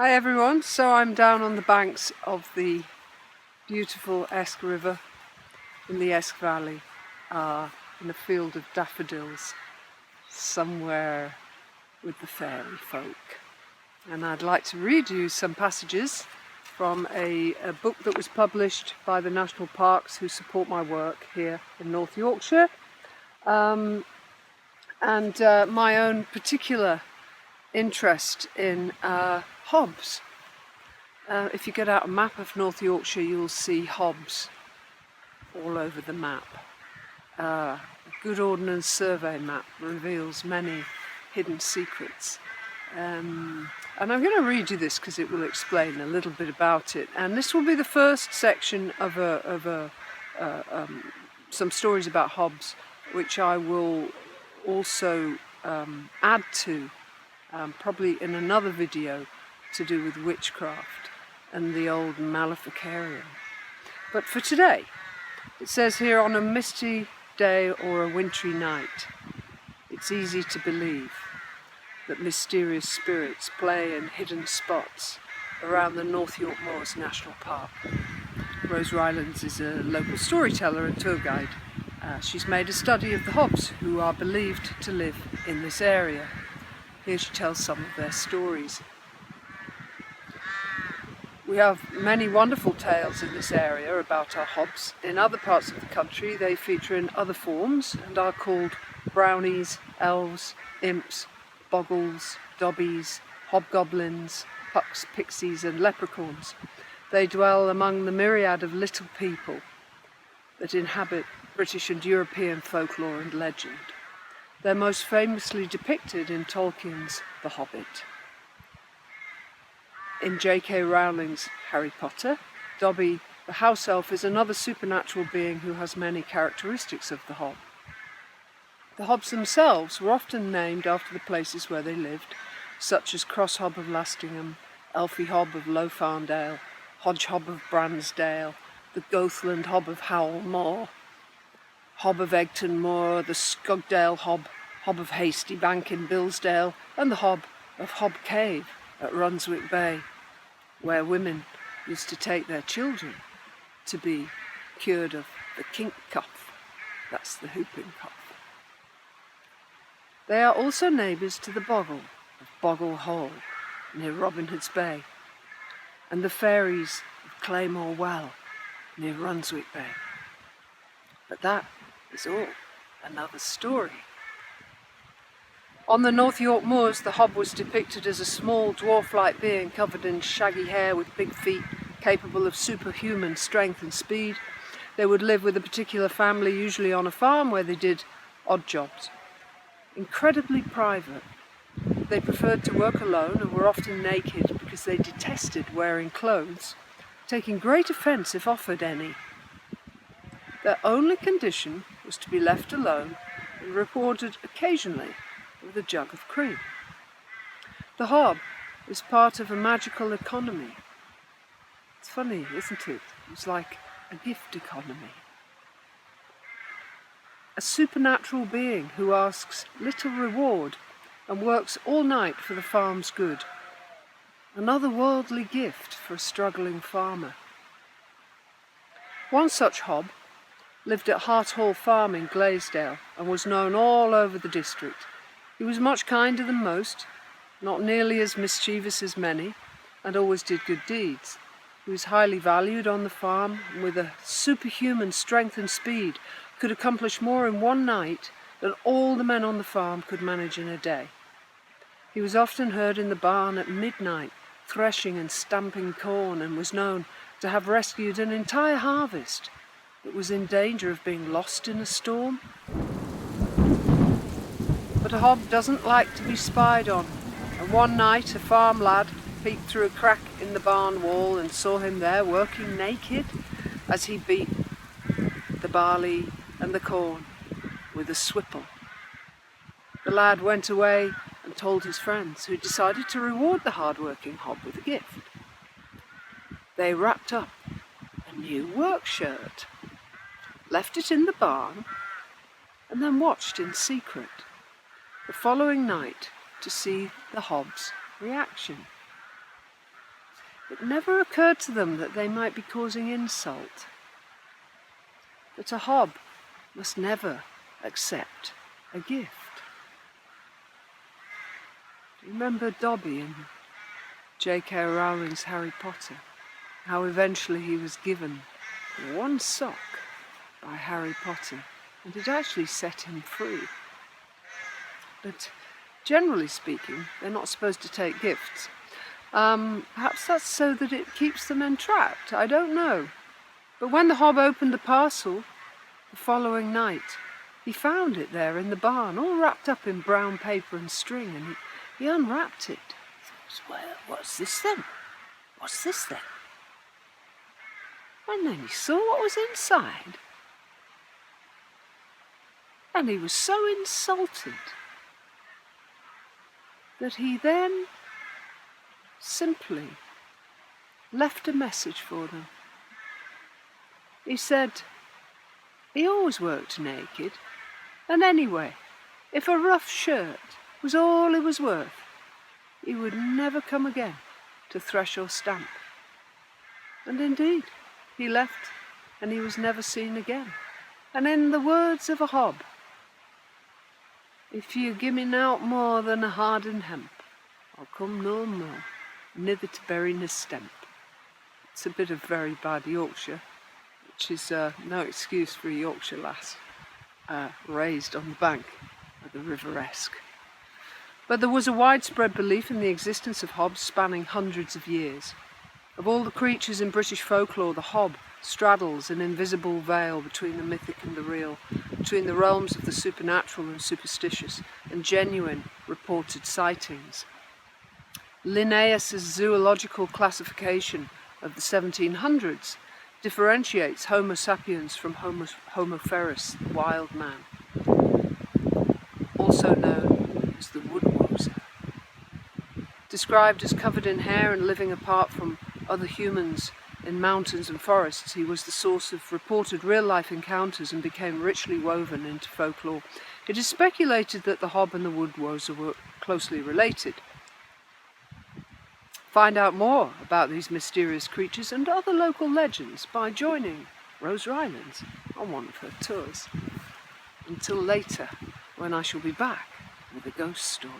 Hi everyone, so I'm down on the banks of the beautiful Esk River in the Esk Valley, in a field of daffodils, somewhere with the fairy folk. And I'd like to read you some passages from a book that was published by the National Parks, who support my work here in North Yorkshire, and my own particular interest in Hobs. If you get out a map of North Yorkshire, you'll see Hobs all over the map. A good Ordnance Survey map reveals many hidden secrets. And I'm going to read you this because it will explain a little bit about it. And this will be the first section of some stories about Hobs, which I will also add to probably in another video to do with witchcraft and the old Maleficarium. But for today, it says here, on a misty day or a wintry night, it's easy to believe that mysterious spirits play in hidden spots around the North York Moors National Park. Rose Rylands is a local storyteller and tour guide. She's made a study of the Hobs, who are believed to live in this area. Here she tells some of their stories. We have many wonderful tales in this area about our Hobs. In other parts of the country they feature in other forms and are called brownies, elves, imps, boggles, dobbies, hobgoblins, pucks, pixies and leprechauns. They dwell among the myriad of little people that inhabit British and European folklore and legend. They're most famously depicted in Tolkien's The Hobbit. In J.K. Rowling's Harry Potter, Dobby, the house elf, is another supernatural being who has many characteristics of the Hob. The Hobs themselves were often named after the places where they lived, such as Cross Hob of Lastingham, Elfie Hob of Lowfarndale, Hodge Hob of Bransdale, the Gothland Hob of Howell Moor, Hob of Egton Moor, the Skugdale Hob, Hob of Hasty Bank in Billsdale, and the Hob of Hob Cave at Runswick Bay, where women used to take their children to be cured of the kink cough. That's the whooping cough. They are also neighbours to the Boggle of Boggle Hall near Robin Hood's Bay, and the fairies of Claymore Well near Runswick Bay. But that is all another story. On the North York Moors, the Hob was depicted as a small dwarf-like being covered in shaggy hair with big feet, capable of superhuman strength and speed. They would live with a particular family, usually on a farm, where they did odd jobs. Incredibly private, they preferred to work alone and were often naked because they detested wearing clothes, taking great offence if offered any. Their only condition was to be left alone and rewarded occasionally with a jug of cream. The Hob is part of a magical economy. It's funny, isn't it? It's like a gift economy. A supernatural being who asks little reward and works all night for the farm's good. An otherworldly gift for a struggling farmer. One such Hob lived at Hart Hall farm in Glaisdale and was known all over the district. He was much kinder than most, not nearly as mischievous as many, and always did good deeds. He was highly valued on the farm, and with a superhuman strength and speed, could accomplish more in one night than all the men on the farm could manage in a day. He was often heard in the barn at midnight, threshing and stamping corn, and was known to have rescued an entire harvest that was in danger of being lost in a storm. But a Hob doesn't like to be spied on, and one night a farm lad peeked through a crack in the barn wall and saw him there working naked as he beat the barley and the corn with a swipple. The lad went away and told his friends, who decided to reward the hard-working Hob with a gift. They wrapped up a new work shirt, left it in the barn, and then watched in secret the following night to see the Hob's reaction. it never occurred to them that they might be causing insult. But a hob must never accept a gift. Remember Dobby in J.K. Rowling's Harry Potter, how eventually he was given one sock by Harry Potter, and it actually set him free. But generally speaking, they're not supposed to take gifts. Perhaps that's so that it keeps them entrapped, I don't know. But when the hob opened the parcel the following night, he found it there in the barn, all wrapped up in brown paper and string, and he unwrapped it. He thought, well, what's this then? What's this then? And then he saw what was inside. And he was so insulted that he then simply left a message for them. He said he always worked naked, and anyway, if a rough shirt was all he was worth, he would never come again to thresh or stamp. And indeed, he left, and he was never seen again. And in the words of a hob, if you give me naught more than a hardened hemp, I'll come no more, nither to bury nor stamp. It's a bit of very bad Yorkshire, which is no excuse for a Yorkshire lass raised on the bank of the River Esk. But there was a widespread belief in the existence of hobs spanning hundreds of years. Of all the creatures in British folklore, the hob straddles an invisible veil between the mythic and the real, between the realms of the supernatural and superstitious, and genuine reported sightings. Linnaeus's zoological classification of the 1700s differentiates Homo sapiens from Homo ferus, the wild man, also known as the woodwowser. Described as covered in hair and living apart from other humans in mountains and forests, he was the source of reported real-life encounters and became richly woven into folklore. It is speculated that the hob and the woodwowser were closely related. Find out more about these mysterious creatures and other local legends by joining Rose Rylands on one of her tours. Until later, when I shall be back with a ghost story.